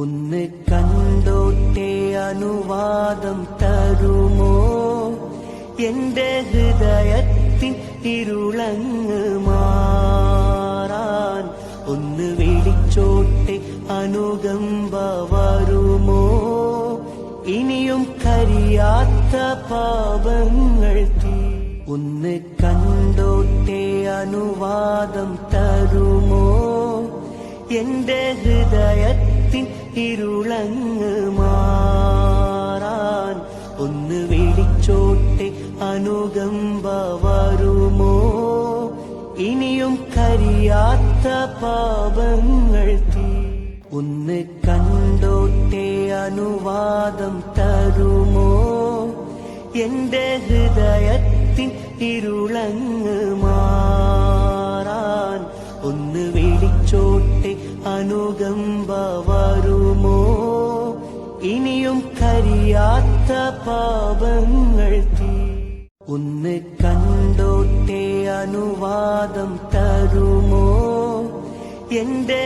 ഒന്ന് കണ്ടോട്ടെ അനുവാദം തരുമോ? എന്റെ ഹൃദയത്തിൻ ഇരുളങ്ങ് മാറാൻ ഒന്ന് വിളിച്ചോട്ടെ അനുകമ്പ വരുമോ? ഇനിയും കരിയാത്ത പാപങ്ങൾ ഒന്ന് കണ്ടോട്ടെ അനുവാദം തരുമോ? എന്റെ ഹൃദയത്തിൻ ഇരുളങ്ങ് മാറാൻ ഒന്ന് വിളിച്ചോട്ടെ അനുകമ്പ വരുമോ? ഇനിയും കരിയാത്ത പാപങ്ങൾ ഒന്ന് കണ്ടോട്ടെ അനുവാദം തരുമോ? എന്റെ ഹൃദയത്തിൻ ഇരുളങ്ങ് മാറാൻ ഒന്ന് വിളിച്ചോട്ടെ അനുകമ്പ വരുമോ? ഇനിയും കരിയാത്ത പാപങ്ങൾ ഒന്ന് കണ്ടോട്ടെ അനുവാദം തരുമോ? എന്റെ